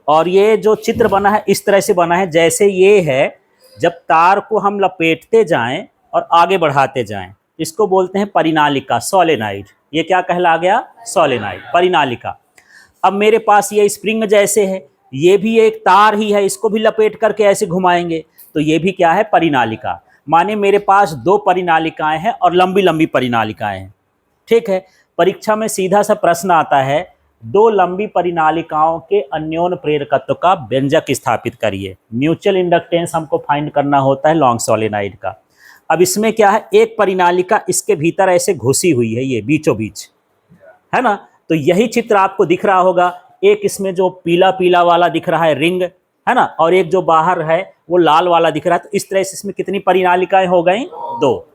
और ये जो चित्र बना है इस तरह से बना है जैसे ये है, जब तार को हम लपेटते जाएं और आगे बढ़ाते जाएं, इसको बोलते हैं परिनालिका, सोलेनाइड। ये क्या कहला गया? सोलेनाइड, परिनालिका। अब मेरे पास ये स्प्रिंग जैसे है, ये भी एक तार ही है, इसको भी लपेट करके ऐसे घुमाएंगे तो ये भी क्या है? परिनालिका। माने मेरे पास दो परिनालिकाएं हैं और लंबी लंबी परिनालिकाएं हैं। ठीक है, परीक्षा में सीधा सा प्रश्न आता है, दो लंबी परिनालिकाओं के अन्योन्य प्रेरकत्व का व्यंजक स्थापित करिए। म्यूचुअल इंडक्टेंस हमको फाइंड करना होता है लॉन्ग सोलेनाइड का। अब इसमें क्या है, एक परिनालिका इसके भीतर ऐसे घुसी हुई है, ये बीचों बीच है ना, तो यही चित्र आपको दिख रहा होगा। एक इसमें जो पीला पीला वाला दिख रहा है रिंग है ना, और एक जो बाहर है वो लाल वाला दिख रहा है। तो इस तरह से इसमें कितनी परिनालिकाएं हो गई? दो।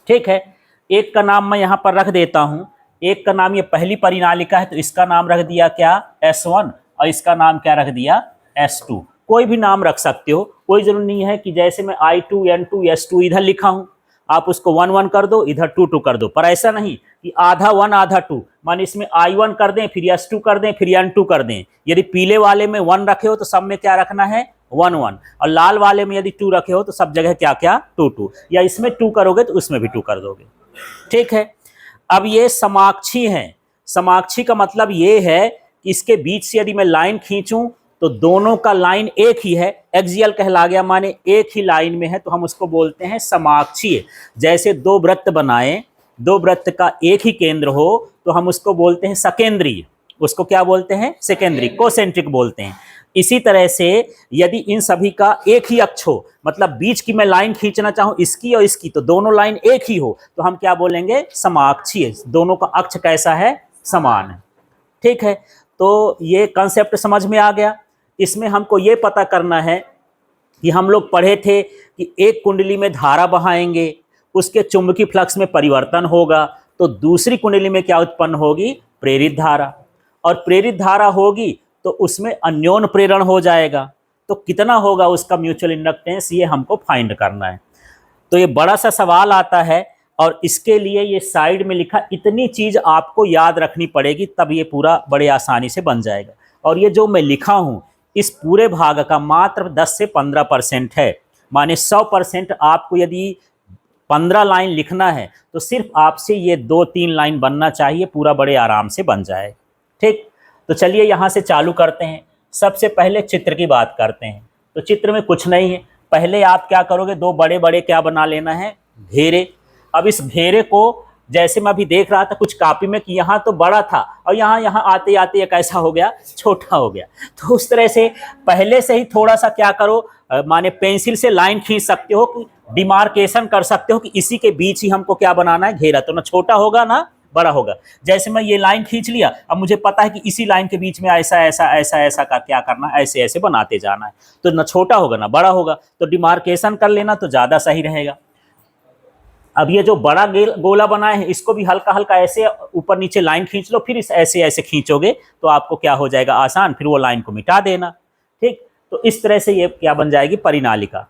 ठीक है, एक का नाम मैं यहां पर रख देता हूं। एक का नाम, ये पहली परिनालिका है तो इसका नाम रख दिया क्या? S1, और इसका नाम क्या रख दिया? S2। कोई भी नाम रख सकते हो, कोई जरूरी नहीं है कि जैसे मैं I2 N2 S2 इधर लिखा हूं, आप उसको 1 1 कर दो, इधर 2 2 कर दो। पर ऐसा नहीं कि आधा 1 आधा 2, मान इसमें I1 कर दें, फिर S2 कर दें, फिर N2 कर दें। यदि पीले वाले में 1 रखे हो तो सब में क्या रखना है? 1 1, और लाल वाले में यदि 2 रखे हो तो सब जगह क्या क्या? 2 2, या इसमें 2 करोगे तो उसमें भी 2 कर दोगे। ठीक है, अब ये समाक्षी हैं। समाक्षी का मतलब ये है कि इसके बीच से यदि मैं लाइन खींचूं तो दोनों का लाइन एक ही है, एक्सियल कहला गया, माने एक ही लाइन में है, तो हम उसको बोलते हैं समाक्षीय। जैसे दो वृत्त बनाए, दो वृत्त का एक ही केंद्र हो तो हम उसको बोलते हैं सकेंद्रीय। उसको क्या बोलते हैं? सेकेंडरी, कोसेंट्रिक बोलते हैं। इसी तरह से यदि इन सभी का एक ही अक्ष हो, मतलब बीच की मैं लाइन खींचना चाहूं इसकी और इसकी, तो दोनों लाइन एक ही हो तो हम क्या बोलेंगे? समाक्षीय। दोनों का अक्ष कैसा है? समान है। ठीक है, तो ये कंसेप्ट समझ में आ गया। इसमें हमको ये पता करना है कि हम लोग पढ़े थे कि एक कुंडली में धारा बहाएंगे, उसके चुंबकीय फ्लक्स में परिवर्तन होगा, तो दूसरी कुंडली में क्या उत्पन्न होगी? प्रेरित धारा। और प्रेरित धारा होगी तो उसमें अन्योन्य प्रेरण हो जाएगा। तो कितना होगा उसका म्यूचुअल इंडक्टेंस, ये हमको फाइंड करना है। तो ये बड़ा सा सवाल आता है, और इसके लिए ये साइड में लिखा इतनी चीज आपको याद रखनी पड़ेगी, तब ये पूरा बड़े आसानी से बन जाएगा। और ये जो मैं लिखा हूं इस पूरे भाग का मात्र 10 से 15% है। माने 100% आपको यदि 15 लाइन लिखना है तो सिर्फ आपसे ये 2-3 लाइन बनना चाहिए, पूरा बड़े आराम से बन जाए। ठीक, तो चलिए यहाँ से चालू करते हैं। सबसे पहले चित्र की बात करते हैं। तो चित्र में कुछ नहीं है, पहले आप क्या करोगे? दो बड़े बड़े क्या बना लेना है? घेरे। अब इस घेरे को जैसे मैं अभी देख रहा था कुछ कॉपी में कि यहाँ तो बड़ा था और यहाँ आते आते एक ऐसा हो गया, छोटा हो गया। तो उस तरह से पहले से ही थोड़ा सा क्या करो, माने पेंसिल से लाइन खींच सकते हो, कि डिमार्केशन कर सकते हो कि इसी के बीच ही हमको क्या बनाना है? घेरा। तो ना छोटा होगा ना बड़ा होगा। जैसे मैं ये लाइन खींच लिया, अब मुझे पता है कि इसी लाइन के बीच में ऐसा ऐसा ऐसा ऐसा का क्या करना है, ऐसे ऐसे बनाते जाना है। तो ना छोटा होगा ना बड़ा होगा, तो डिमार्केशन कर लेना तो ज़्यादा सही रहेगा। अब ये जो बड़ा गोला बनाए हैं इसको भी हल्का हल्का ऐसे ऊपर नीचे लाइन खींच लो, फिर इस ऐसे ऐसे खींचोगे तो आपको क्या हो जाएगा? आसान, फिर वो लाइन को मिटा देना। ठीक, तो इस तरह से ये क्या बन जाएगी? परिनालिका।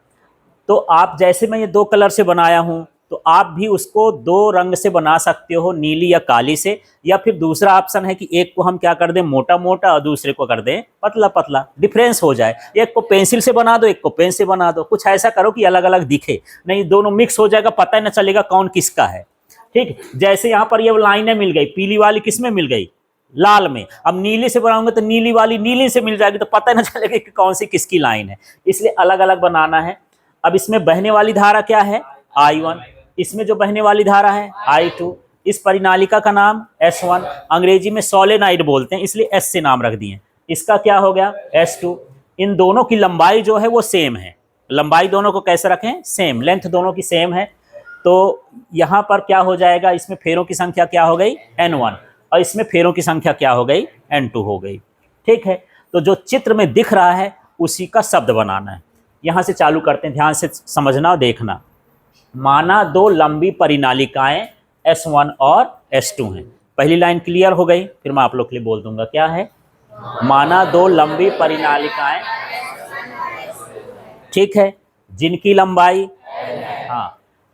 तो आप जैसे मैं ये 2 कलर से बनाया हूं, तो आप भी उसको 2 रंग से बना सकते हो, नीली या काली से, या फिर दूसरा ऑप्शन है कि एक को हम क्या कर दें? मोटा मोटा, और दूसरे को कर दें पतला पतला, डिफरेंस हो जाए। एक को पेंसिल से बना दो, एक को पेन से बना दो। कुछ ऐसा करो कि अलग अलग दिखे, नहीं दोनों मिक्स हो जाएगा, पता ही न चलेगा कौन किसका है। ठीक, जैसे यहाँ पर ये लाइनें मिल गई, पीली वाली किस में मिल गई? लाल में। अब नीली से बनाऊंगा तो नीली वाली नीली से मिल जाएगी, तो पता ही न चलेगा कि कौन सी किसकी लाइन है। इसलिए अलग अलग बनाना है। अब इसमें बहने वाली धारा क्या है? I1। इसमें जो बहने वाली धारा है I2। इस परिनालिका का नाम S1, अंग्रेजी में सोलेनाइड बोलते हैं इसलिए S से नाम रख दिए। इसका क्या हो गया? S2। इन दोनों की लंबाई जो है वो सेम है। लंबाई दोनों को कैसे रखें? सेम, लेंथ दोनों की सेम है। तो यहाँ पर क्या हो जाएगा? इसमें फेरों की संख्या क्या हो गई? N1, और इसमें फेरों की संख्या क्या हो गई? N2 हो गई। ठीक है, तो जो चित्र में दिख रहा है उसी का शब्द बनाना है। यहाँ से चालू करते हैं, ध्यान से समझना और देखना। माना दो लंबी परिनालिकाएं S1 और S2 हैं। पहली लाइन क्लियर हो गई, फिर मैं आप लोग के लिए बोल दूंगा क्या है। माना दो लंबी परिनालिकाएं, ठीक है, जिनकी लंबाई, हाँ,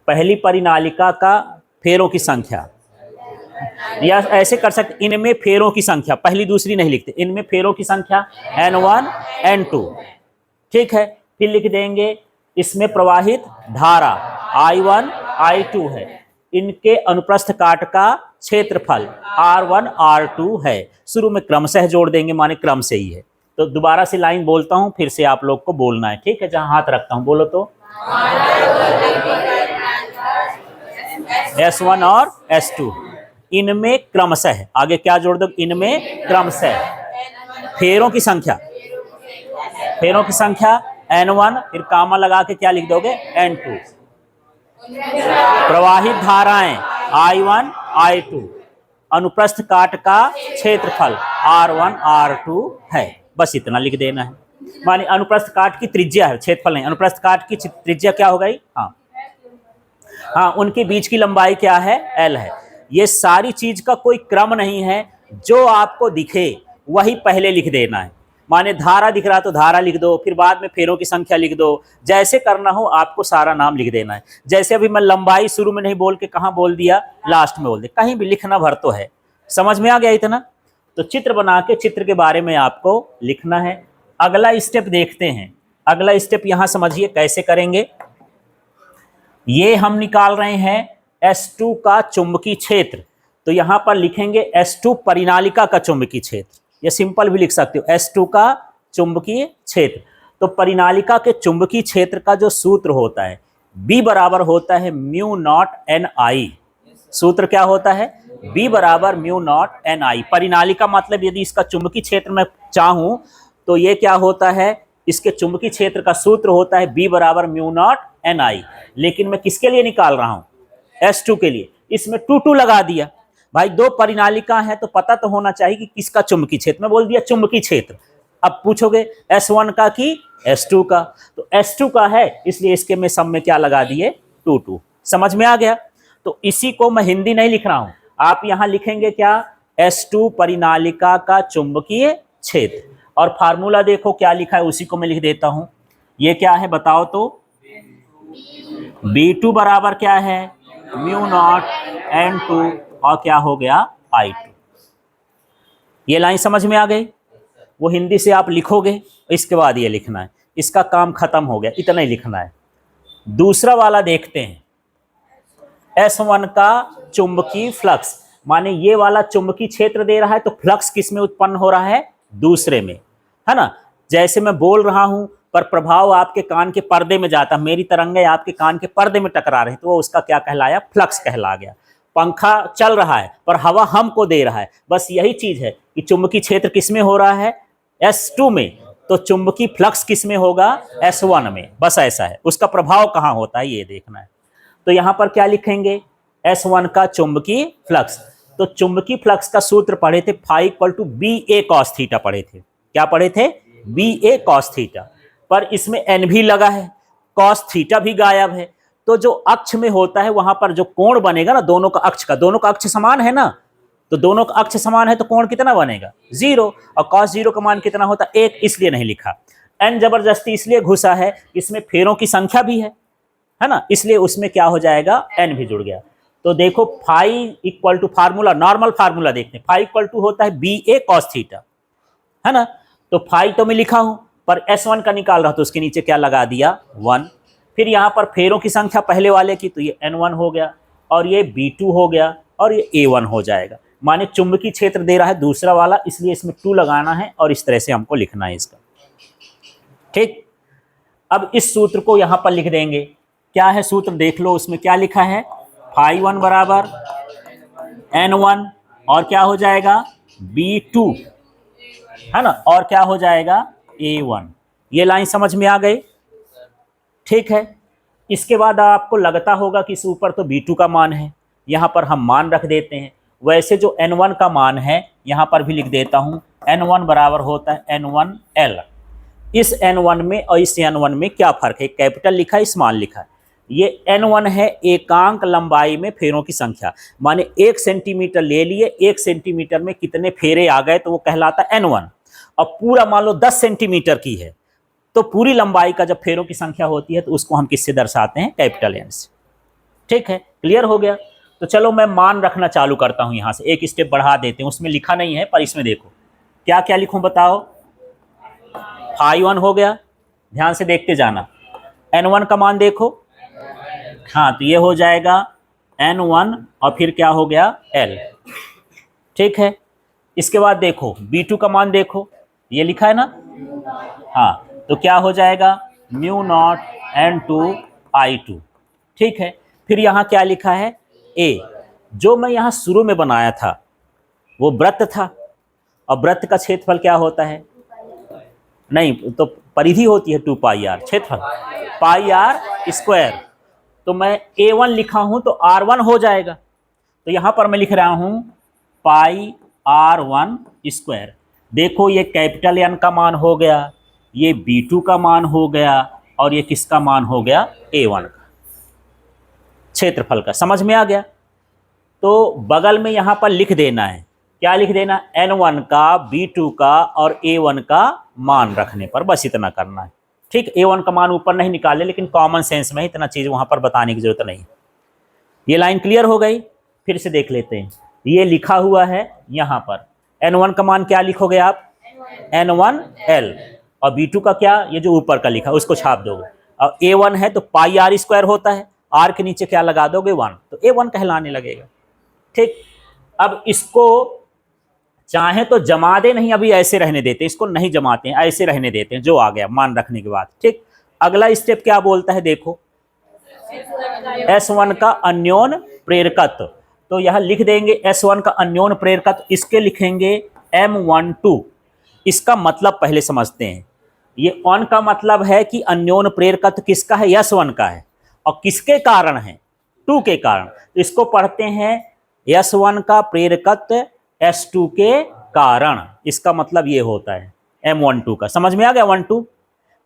पहली परिनालिका का फेरों की संख्या या ऐसे कर सकते, इनमें फेरों की संख्या, पहली दूसरी नहीं लिखते, इनमें फेरों की संख्या N1 N2। ठीक है, फिर लिख देंगे इसमें प्रवाहित धारा I1 I2 है, इनके अनुप्रस्थ काट का क्षेत्रफल R1 R2 है। शुरू में क्रमशः जोड़ देंगे, माने क्रम से ही है। तो दोबारा से लाइन बोलता हूं, फिर से आप लोग को बोलना है, ठीक है? जहां हाथ रखता हूं बोलो तो। S1 और S2 इनमें क्रमशः, आगे क्या जोड़ दो, इनमें क्रमशः फेरों की संख्या, फेरों की संख्या N1, फिर कामा लगा के क्या लिख दोगे, N2। प्रवाहित धाराएं I1 I2, अनुप्रस्थ काट का क्षेत्रफल R1 R2 है। बस इतना लिख देना है, माने अनुप्रस्थ काट की त्रिज्या है, क्षेत्रफल नहीं, अनुप्रस्थ काट की त्रिज्या क्या हो गई, हाँ, उनके बीच की लंबाई क्या है, L है। ये सारी चीज का कोई क्रम नहीं है, जो आपको दिखे वही पहले लिख देना है। माने धारा दिख रहा तो धारा लिख दो, फिर बाद में फेरों की संख्या लिख दो, जैसे करना हो आपको सारा नाम लिख देना है। जैसे अभी मैं लंबाई शुरू में नहीं बोल के कहाँ बोल दिया, लास्ट में बोल दे, कहीं भी लिखना भर तो है। समझ में आ गया इतना? तो चित्र बना के चित्र के बारे में आपको लिखना है। अगला स्टेप देखते हैं। अगला स्टेप यहां समझिए कैसे करेंगे। ये हम निकाल रहे हैं S2 का चुंबकीय क्षेत्र, तो यहां पर लिखेंगे S2 परिनालिका का चुंबकीय क्षेत्र, या सिंपल भी लिख सकते हो S2 का चुंबकीय क्षेत्र। तो परिनालिका के चुंबकीय क्षेत्र का जो सूत्र होता है, B बराबर होता है म्यू नॉट NI। सूत्र क्या होता है, B बराबर म्यू नॉट NI। परिनालिका मतलब यदि इसका चुंबकीय क्षेत्र मैं चाहूं तो ये क्या होता है, इसके चुंबकीय क्षेत्र का सूत्र होता है B बराबर म्यू नॉट NI। लेकिन मैं किसके लिए निकाल रहा हूं, S2 के लिए। इसमें 2 लगा दिया, भाई दो परिनालिका है तो पता तो होना चाहिए कि किसका चुंबकीय क्षेत्र, मैं बोल दिया चुंबकीय क्षेत्र। अब पूछोगे S1 का कि S2 का, तो S2 का है इसलिए इसके में सब में क्या लगा दिए, 2। समझ में आ गया? तो इसी को मैं हिंदी नहीं लिख रहा हूं, आप यहां लिखेंगे क्या, S2 परिनालिका का चुंबकीय क्षेत्र। और फार्मूला देखो क्या लिखा है, उसी को मैं लिख देता हूं। ये क्या है बताओ तो, B2 बराबर क्या है, म्यू नॉट N2, और क्या हो गया, I2। ये लाइन समझ में आ गई? वो हिंदी से आप लिखोगे, इसके बाद ये लिखना है, इसका काम खत्म हो गया, इतना ही लिखना है। दूसरा वाला देखते हैं, S1 का चुंबकीय फ्लक्स, माने ये वाला चुंबकीय क्षेत्र दे रहा है तो फ्लक्स किस में उत्पन्न हो रहा है, दूसरे में, है ना? जैसे मैं बोल रहा हूं पर प्रभाव आपके कान के पर्दे में जाता, मेरी तरंगे आपके कान के पर्दे में टकरा रहे, तो वो उसका क्या कहलाया, फ्लक्स कहला गया। पंखा चल रहा है पर हवा हमको दे रहा है, बस यही चीज है कि चुंबकीय क्षेत्र किस में हो रहा है, S2 में, तो चुंबकीय फ्लक्स किस में होगा, S1 में। बस ऐसा है, उसका प्रभाव कहां होता है ये देखना है। तो यहां पर क्या लिखेंगे, S1 का चुंबकीय फ्लक्स। तो चुंबकीय फ्लक्स का सूत्र पढ़े थे, φ = BA cos थीटा पढ़े थे। क्या पढ़े थे, BA cos थीटा। पर इसमें N भी लगा है, cos थीटा भी गायब है, तो जो अक्ष में होता है वहां पर जो कोण बनेगा ना, दोनों का अक्ष समान है ना, तो दोनों का अक्ष समान है तो कोण कितना बनेगा, 0। और cos 0 का मान कितना होता है, 1, इसलिए नहीं लिखा। N जबरदस्ती इसलिए घुसा है, इसमें फेरों की संख्या भी है ना, इसलिए उसमें क्या हो जाएगा, N भी जुड़ गया। तो देखो φ = फार्मूला, नॉर्मल फार्मूला देखते हैं, φ = होता है BA cos थीटा, है ना। तो φ तो मैं लिखा हूं, पर S1 का निकाल रहा तो उसके नीचे क्या लगा दिया, 1। फिर यहां पर फेरों की संख्या पहले वाले की, तो ये N1 हो गया, और ये B2 हो गया, और ये A1 हो जाएगा। माने चुंबकीय क्षेत्र दे रहा है दूसरा वाला, इसलिए इसमें 2 लगाना है, और इस तरह से हमको लिखना है इसका। ठीक, अब इस सूत्र को यहां पर लिख देंगे। क्या है सूत्र देख लो, उसमें क्या लिखा है, φ1 बराबर N1, और क्या हो जाएगा, B2, है ना, और क्या हो जाएगा, A1। ये लाइन समझ में आ गई? ठीक है। इसके बाद आपको लगता होगा कि इस ऊपर तो B2 का मान है, यहां पर हम मान रख देते हैं। वैसे जो N1 का मान है यहां पर भी लिख देता हूं, N1 बराबर होता है N1L। इस N1 में और इस N1 में क्या फर्क है, कैपिटल लिखा है, स्मॉल लिखा है। ये N1 है एकांक लंबाई में फेरों की संख्या, माने 1 सेंटीमीटर ले लिए, 1 सेंटीमीटर में कितने फेरे आ गए तो वो कहलाता N1। और पूरा मान लो 10 सेंटीमीटर की है, तो पूरी लंबाई का जब फेरों की संख्या होती है तो उसको हम किससे दर्शाते हैं, कैपिटल N से। ठीक है, क्लियर हो गया। तो चलो मैं मान रखना चालू करता हूं, यहां से एक स्टेप बढ़ा देते हैं, उसमें लिखा नहीं है पर इसमें देखो क्या क्या लिखूं बताओ। φ1 हो गया, ध्यान से देखते जाना। n1 का मान देखो, हाँ तो ये हो जाएगा n1 और फिर क्या हो गया l, ठीक है। इसके बाद देखो b2 का मान देखो, ये लिखा है ना, हाँ तो क्या हो जाएगा म्यू नॉट n2 I2, ठीक है। फिर यहाँ क्या लिखा है a, जो मैं यहाँ शुरू में बनाया था वो वृत्त था, और वृत्त का क्षेत्रफल क्या होता है, नहीं तो परिधि होती है 2 पाई r, क्षेत्रफल पाई r स्क्वायर, तो मैं a1 लिखा हूं तो r1 हो जाएगा, तो यहां पर मैं लिख रहा हूं पाई r1 स्क्वायर। देखो ये कैपिटल N का मान हो गया, ये b2 का मान हो गया, और ये किसका मान हो गया a1 का, क्षेत्रफल का। समझ में आ गया? तो बगल में यहां पर लिख देना है, क्या लिख देना, n1 का, b2 का और a1 का मान रखने पर, बस इतना करना है, ठीक। a1 का मान ऊपर नहीं निकाले, लेकिन कॉमन सेंस में इतना चीज वहां पर बताने की जरूरत नहीं। ये लाइन क्लियर हो गई? फिर से देख लेते हैं, ये लिखा हुआ है यहां पर n1 का मान क्या लिखोगे आप, n1l, और b2 का क्या, ये जो ऊपर का लिखा उसको छाप दोगे, और a1 है तो पाई r स्क्वायर होता है, r के नीचे क्या लगा दोगे 1, तो a1 कहलाने लगेगा, ठीक। अब इसको चाहे तो जमा दे, नहीं अभी ऐसे रहने देते, इसको नहीं जमाते हैं, ऐसे रहने देते हैं जो आ गया मान रखने के बाद, ठीक। अगला स्टेप क्या बोलता है देखो, S1 का अन्योन प्रेरकत्व, तो यह लिख देंगे S1 का अन्योन प्रेरकत्व, इसके लिखेंगे M12। इसका मतलब पहले समझते हैं, ये ऑन का मतलब है कि अन्योन प्रेरकत्व किसका है, S1 का है, और किसके कारण है, 2 के कारण, तो इसको पढ़ते हैं S1 का प्रेरकत्व S2 के कारण, इसका मतलब ये होता है M12 का। समझ में आ गया? 12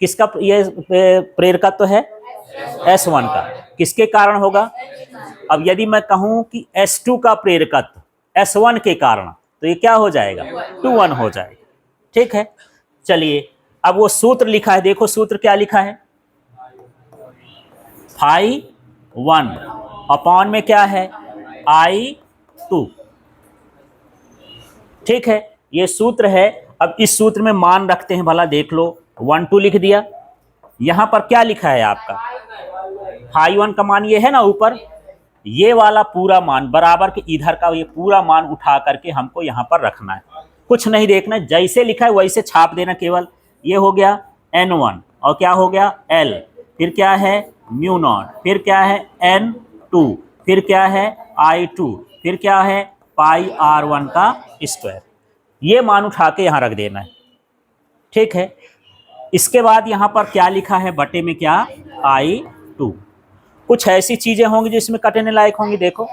किसका ये प्रेरकत्व है, S1 का, किसके कारण होगा। अब यदि मैं कहूं कि S2 का प्रेरकत्व S1 के कारण, तो ये क्या हो जाएगा 2-1 हो जाएगा, ठीक है। चलिए अब वो सूत्र लिखा है, देखो सूत्र क्या लिखा है, φ1 अपॉन में क्या है I2, ठीक है, ये सूत्र है। अब इस सूत्र में मान रखते हैं, भला देख लो, 1-2 लिख दिया, यहां पर क्या लिखा है आपका φ1 का मान ये है ना ऊपर, ये वाला पूरा मान बराबर के इधर का ये पूरा मान उठा करके हमको यहां पर रखना है, कुछ नहीं देखना, जैसे लिखा है वैसे छाप देना केवल। ये हो गया n1 और क्या हो गया l, फिर क्या है म्यू नॉट, फिर क्या है n2, फिर क्या है I2, फिर क्या है पाई r1 का स्क्वायर, ये मान उठा के यहां रख देना है, ठीक है। इसके बाद यहां पर क्या लिखा है बटे में क्या I2, कुछ ऐसी चीजें होंगी जो इसमें कटने लायक होंगी, देखो,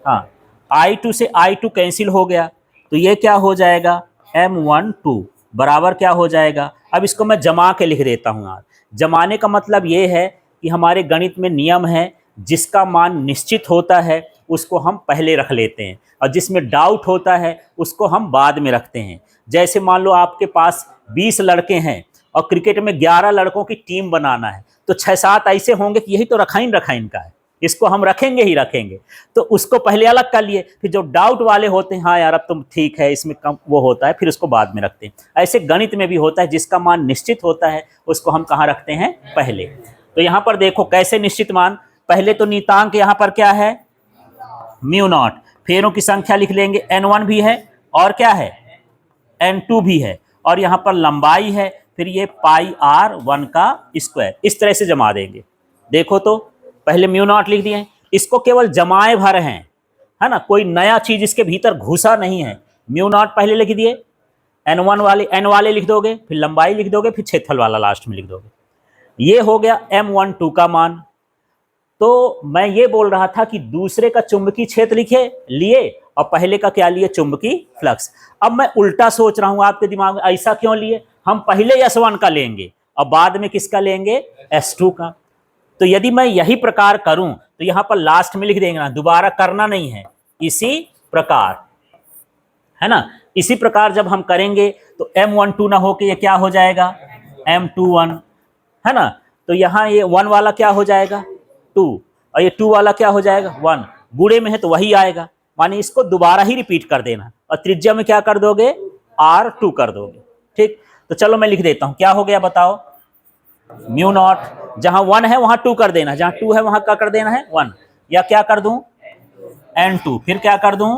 हाँ I2 से I2 कैंसिल हो गया, तो ये क्या हो जाएगा M12 बराबर क्या हो जाएगा। अब इसको मैं जमा के लिख देता हूं यार, जमाने का मतलब ये है कि हमारे गणित में नियम है, जिसका मान निश्चित होता है उसको हम पहले रख लेते हैं, और जिसमें डाउट होता है उसको हम बाद में रखते हैं। जैसे मान लो आपके पास 20 लड़के हैं और क्रिकेट में 11 लड़कों की टीम बनाना है, तो 6-7 ऐसे होंगे कि यही तो रखाइन का है, इसको हम रखेंगे ही रखेंगे, तो उसको पहले अलग कर लिए, फिर जो डाउट वाले होते हैं, हाँ यार अब तुम ठीक है इसमें कम वो होता है, फिर उसको बाद में रखते हैं। ऐसे गणित में भी होता है, जिसका मान निश्चित होता है उसको हम कहाँ रखते हैं पहले। तो यहाँ पर देखो कैसे निश्चित मान, पहले तो नीतांक यहाँ पर क्या है म्यू नॉट, फेरों की संख्या लिख लेंगे, n1 भी है और क्या है n2 भी है, और यहाँ पर लंबाई है, फिर ये पाई r1 का स्क्वायर, इस तरह से जमा देंगे। देखो तो पहले म्यू नॉट लिख दिए, इसको केवल जमाए भर हैं, है ना, कोई नया चीज इसके भीतर घुसा नहीं है। म्यू नॉट पहले लिख दिए, n1 वाले n वाले लिख दोगे, फिर लंबाई लिख दोगे, फिर क्षेत्रफल वाला लास्ट में लिख दोगे। ये हो गया M12 का मान। तो मैं ये बोल रहा था कि दूसरे का चुंबकीय क्षेत्र लिखे लिए और पहले का क्या लिए चुंबकीय फ्लक्स। अब मैं उल्टा सोच रहा हूं आपके दिमाग में, ऐसा क्यों लिए, हम पहले S1 का लेंगे और बाद में किसका लेंगे S2 का। तो यदि मैं यही प्रकार करूं तो यहां पर लास्ट में लिख देंगे ना, दोबारा करना नहीं है, इसी प्रकार, है ना, इसी प्रकार जब हम करेंगे तो M12 ना हो के ये क्या हो जाएगा M21, है ना। तो यहां ये 1 वाला क्या हो जाएगा 2 और ये 2 वाला क्या हो जाएगा 1, गुणे में है तो वही आएगा, माने इसको दोबारा ही रिपीट कर देना और त्रिज्या में क्या कर दोगे, R2 कर दोगे। ठीक, तो चलो मैं लिख देता हूं, क्या हो गया बताओ, म्यू नॉट, जहां 1 है वहां 2 कर देना, जहां 2 है वहां क्या कर देना है 1, या क्या कर दूं N2, फिर क्या कर दूं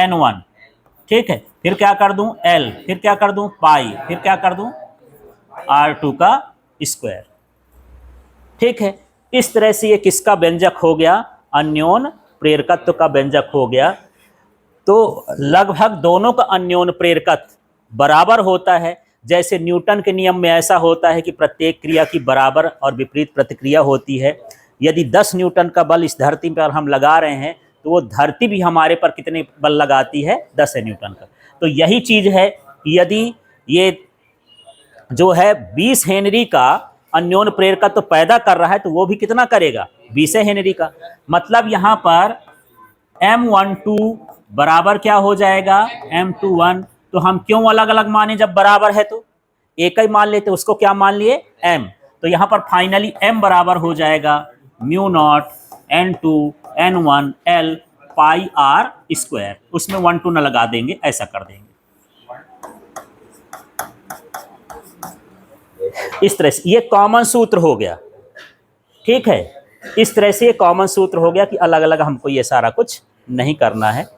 N1, ठीक है, फिर क्या कर दूं L, फिर क्या कर दूं पाई, फिर क्या कर दूं R2 का स्क्वायर। ठीक है, इस तरह से ये किसका व्यंजक हो गया, अन्योन प्रेरकत्व का व्यंजक हो गया। तो लगभग दोनों का अन्योन प्रेरकत्व बराबर होता है। जैसे न्यूटन के नियम में ऐसा होता है कि प्रत्येक क्रिया की बराबर और विपरीत प्रतिक्रिया होती है। यदि 10 न्यूटन का बल इस धरती पर हम लगा रहे हैं तो वो धरती भी हमारे पर कितने बल लगाती है, 10 न्यूटन का। तो यही चीज है, यदि ये जो है 20 हेनरी का अन्योन प्रेरकत्व तो पैदा कर रहा है तो वो भी कितना करेगा, 20 हेनरी का। मतलब यहां पर M12 बराबर क्या हो जाएगा, M21। तो हम क्यों अलग अलग माने, जब बराबर है तो एक ही मान लेते, उसको क्या मान लिए M। तो यहां पर फाइनली M बराबर हो जाएगा mu naught N2 N1 L पाई R स्क्वायर, उसमें 1 2 न लगा देंगे, ऐसा कर देंगे। इस तरह से ये कॉमन सूत्र हो गया। ठीक है, इस तरह से ये कॉमन सूत्र हो गया कि अलग अलग हमको ये सारा कुछ नहीं करना है।